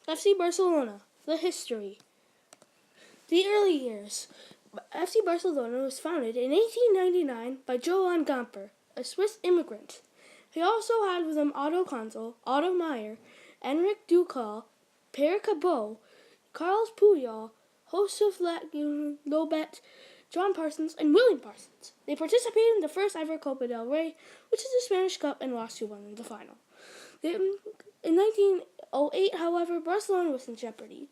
FC Barcelona The History. The early years. FC Barcelona was founded in 1899 by Johann Gamper, a Swiss immigrant. He also had with him Otto Consul, Otto Meyer, Enric Ducal, Pierre Cabot, Carles Puyol, Joseph Lobet, John Parsons, and William Parsons. They participated in the first ever Copa del Rey, which is the Spanish Cup, and lost 2-1 in the final. In 1908, however, Barcelona was in jeopardy.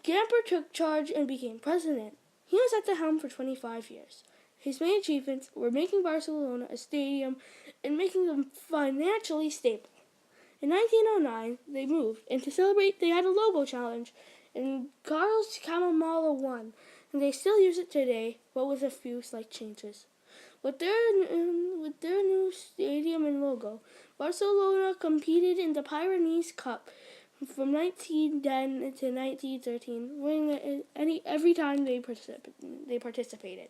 Gamper took charge and became president. He was at the helm for 25 years. His main achievements were making Barcelona a stadium and making them financially stable. In 1909, they moved, and to celebrate, they had a logo challenge, and Carlos Camamala won, and they still use it today, but with a few slight changes. With their new stadium and logo, Barcelona competed in the Pyrenees Cup from 1910 to 1913, winning every time they participated.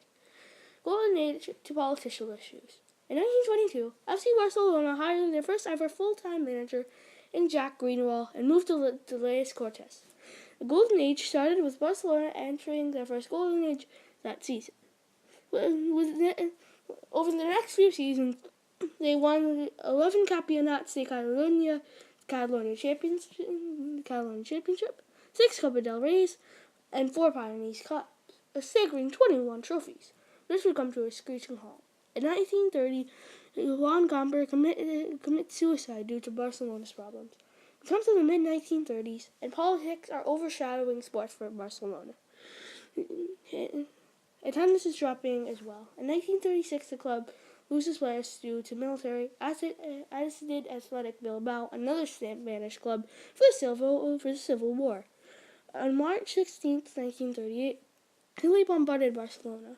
Golden Age to political issues. In 1922, FC Barcelona hired their first ever full-time manager in Jack Greenwell and moved to Les Cortes. The Golden Age started with Barcelona entering their first Golden Age that season. Over the next few seasons, they won 11 Campeonats de Catalunya, Catalonia Championship, 6 Copa del Reys, and 4 Pyrenees Cups, a staggering 21 trophies. This would come to a screeching halt. In 1930, Juan Gamper commits suicide due to Barcelona's problems. It comes to the mid-1930s, and politics are overshadowing sports for Barcelona. Attendance is dropping as well. In 1936, the club loses players due to military, as did Athletic Bilbao, another Spanish club, for the Civil War. On March 16, 1938, Italy bombarded Barcelona,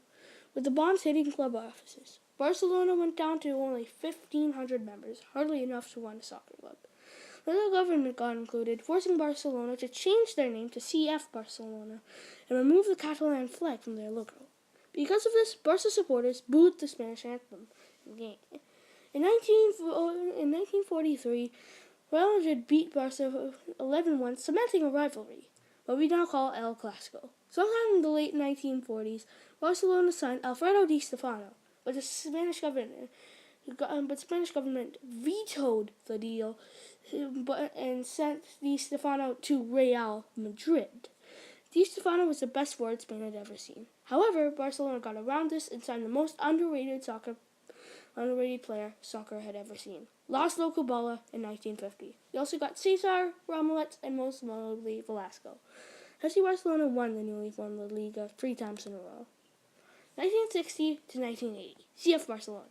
with the bombs hitting club offices. Barcelona went down to only 1,500 members, hardly enough to run a soccer club. The government got included, forcing Barcelona to change their name to CF Barcelona and remove the Catalan flag from their logo. Because of this, Barca supporters booed the Spanish anthem in the game. In 1943, Real Madrid beat Barca 11-1, cementing a rivalry, what we now call El Clasico. Sometime in the late 1940s, Barcelona signed Alfredo Di Stefano, but the Spanish government vetoed the deal and sent Di Stefano to Real Madrid. Di Stefano was the best forward Spain had ever seen. However, Barcelona got around this and signed the most underrated player soccer had ever seen, Laszlo Kubala, in 1950. They also got Cesar, Ramolets, and most notably Velasco. FC Barcelona won the newly formed La Liga 3 times in a row. 1960 to 1980, CF Barcelona.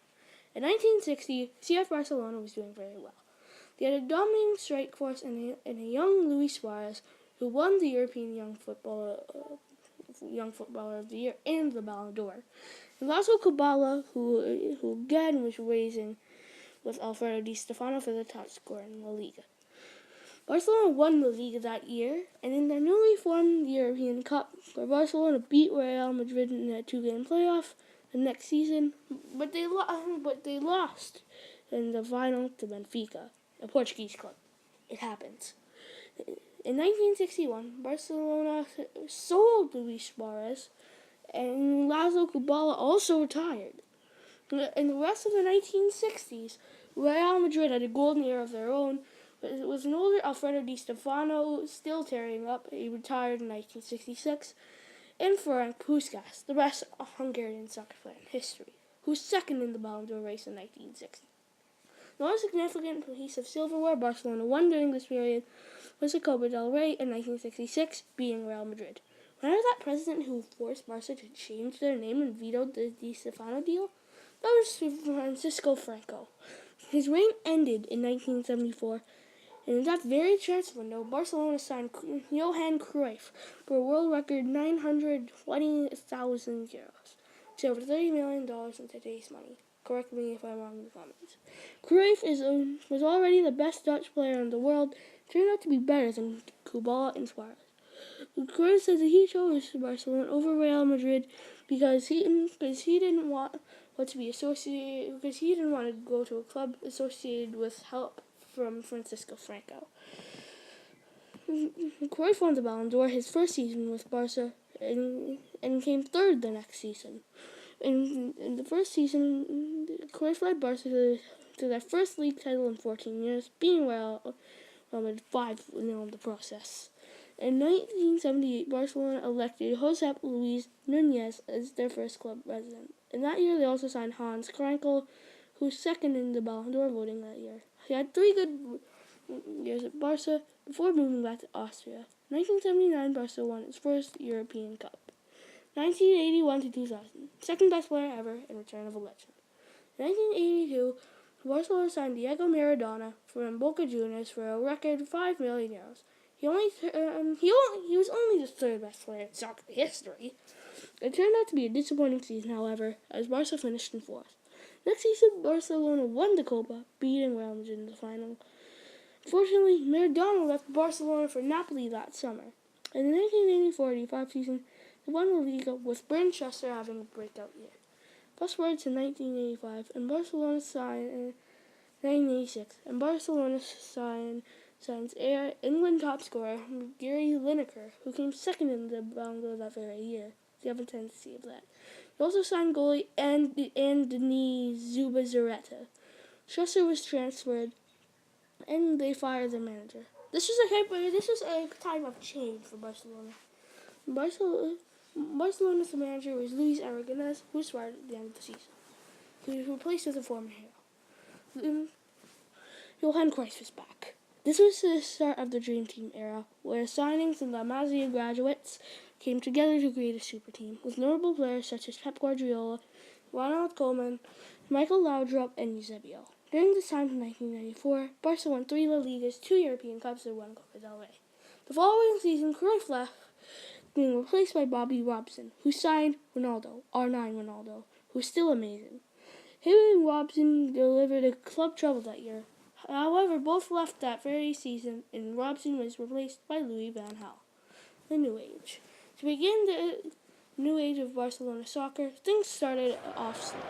In 1960, CF Barcelona was doing very well. They had a dominating strike force and a young Luis Suarez, who won the European Young Footballer of the Year and the Ballon d'Or. And Laszlo Kubala, who again was raising with Alfredo Di Stefano for the top scorer in La Liga. Barcelona won the Liga that year, and in the newly formed European Cup, where Barcelona beat Real Madrid in a 2-game playoff the next season, but they lost in the final to Benfica, a Portuguese club. It happens. In 1961, Barcelona sold Luis Suarez, and Laszlo Kubala also retired. In the rest of the 1960s, Real Madrid had a golden era of their own, but it was an older Alfredo Di Stefano still tearing up. He retired in 1966, and Ferenc Puskás, the best Hungarian soccer player in history, who was second in the Ballon d'Or race in 1960. The most significant piece of silverware Barcelona won during this period was the Copa del Rey in 1966, beating Real Madrid. Remember that president who forced Barca to change their name and vetoed the Di Stefano deal? That was Francisco Franco. His reign ended in 1974, and in that very transfer window, Barcelona signed Johan Cruyff for a world record €920,000, which is over $30 million in today's money. Correct me if I'm wrong in the comments. Cruyff was already the best Dutch player in the world, turned out to be better than Kubala and Suarez. Cruyff said that he chose Barcelona over Real Madrid because he didn't want to go to a club associated with help from Francisco Franco. Cruyff won the Ballon d'Or his first season with Barca and came third the next season. In the first season, Cruyff led Barca to their first league title in 14 years, beating Real with 5-0 in the process. In 1978, Barcelona elected Josep Luis Núñez as their first club president. In that year, they also signed Hans Krankel, who was second in the Ballon d'Or voting that year. He had 3 good years at Barca before moving back to Austria. In 1979, Barca won its first European Cup. 1981 to 2000, second best player ever in return of a legend. In 1982, Barcelona signed Diego Maradona from Boca Juniors for a record €5 million. He was only the third best player in soccer history. It turned out to be a disappointing season, however, as Barca finished in 4th. Next season, Barcelona won the Copa, beating Real Madrid in the final. Fortunately, Maradona left Barcelona for Napoli that summer. In the 1984-85 season, they won the Liga, with Bernd Schuster having a breakout year. Fast forward to 1985, and Barcelona signed in 1986, and Barcelona signs England top scorer Gary Lineker, who came second in the Ballon d'Or that very year. You have a tendency of that. They also signed goalie Anthony Zubizarreta. Schuster was transferred, and they fired their manager. This was a time of change for Barcelona. Barcelona's manager was Luis Aragonés, who was fired at the end of the season. He was replaced with a former hero. Johan Cruyff was back. This was the start of the Dream Team era, where signings and La Masia graduates came together to create a super team, with notable players such as Pep Guardiola, Ronald Koeman, Michael Laudrup, and Eusebio. During this time in 1994, Barca won 3 La Ligas, 2 European Cups, and 1 Copa del Rey. The following season, Cruyff left, being replaced by Bobby Robson, who signed Ronaldo, R9 Ronaldo, who's still amazing. Him and Robson delivered a club treble that year. However, both left that very season, and Robson was replaced by Louis van Gaal. The New Age. To begin the new age of Barcelona soccer, things started off slow.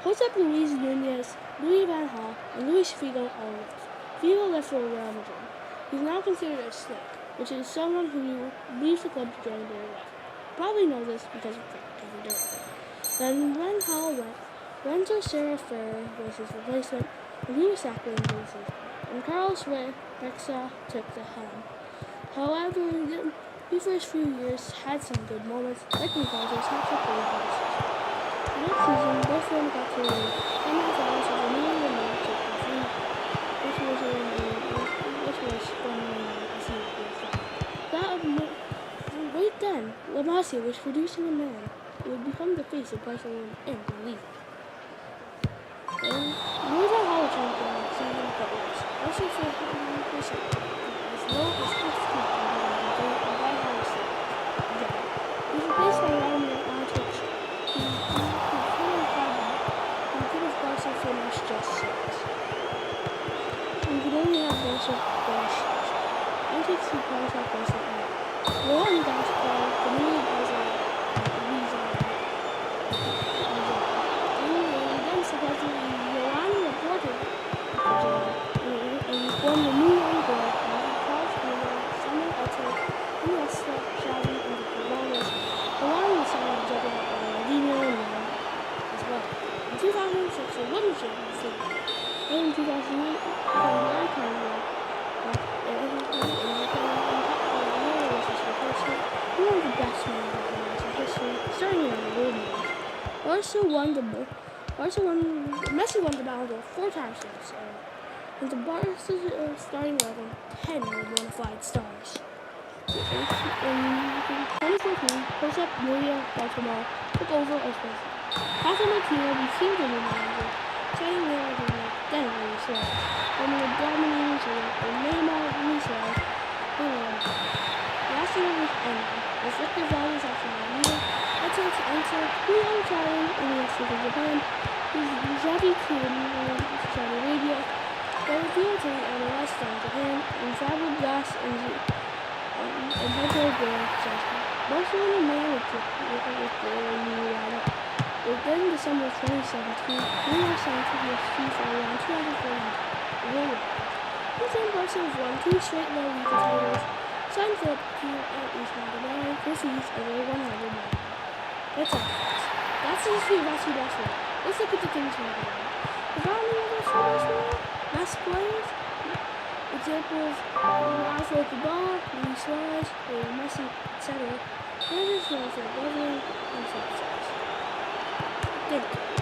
Josep Luis Núñez, Louis van Gaal, and Luis Figo all left. Figo left for Real Madrid. He is now considered a snake, which is someone who leaves the club to join their rival. Probably know this because of Kevin Durant. Then van Gaal went. Renzo Serra was his replacement, and he was sacked in the season. And Carlos Rexa took the helm. However, the first few years had some good moments, like the Dodgers had to play the season. The next season, both of them got to the semifinals of the New England Champions League, which was right then, La Masia was producing a man who would become the face of Barcelona and the league. And Louis van Gaal champion that season, but was also for 100%, as low as 15. He was replaced by Radomir Antic, who could have Barca finished just 6th. We could only have Barca finish 6th. Antic's contract was the end. Johan Gaspar, the new Barca then supposedly Johan reported and formed a new young board and Carlos Bruno, Samuel Eto'o, Iniesta, Xavi, and the Cavaliers, along with some of the juggernaut Ronaldinho and Neymar as well. In 2006, they won the Champions League. And in 2008, one of the best managers in history, starting in the golden age. Messi won the Ballon d'Or 4 times in this era. And the Barca's starting 11, 10 were bona fide stars. In 2014, Josep Maria Bartomeu took over as president. Rafa Martino became the new manager, signing Maradona, then Luis Suarez, forming a dominating trio with Neymar, Luis Suarez, and Ronaldo. Last year was ending, with Victor Valdes after Milan, Eto'o to Enter, Julio Italian, Iniesta to Japan, Xavi to Saudi Arabia, Garcia to the MLS down Japan, and Fabregas and Pedro Guerrero to Chelsea. Barcelona managed with their new lineup. But then in December 2017, Neymar signed to the FIFA around $240 million. Since then, Barca have won 2 straight La Liga titles, Seinfeld appeared at least 99 proceeds over 100 million. That's all. That's the history of basketball sport. Let's look at the things we're going on. The founding of basketball sport, best players, examples, Alfred the Ball, Luis Suarez, Messi, etc. Managers known for the leveling and success. Thank you.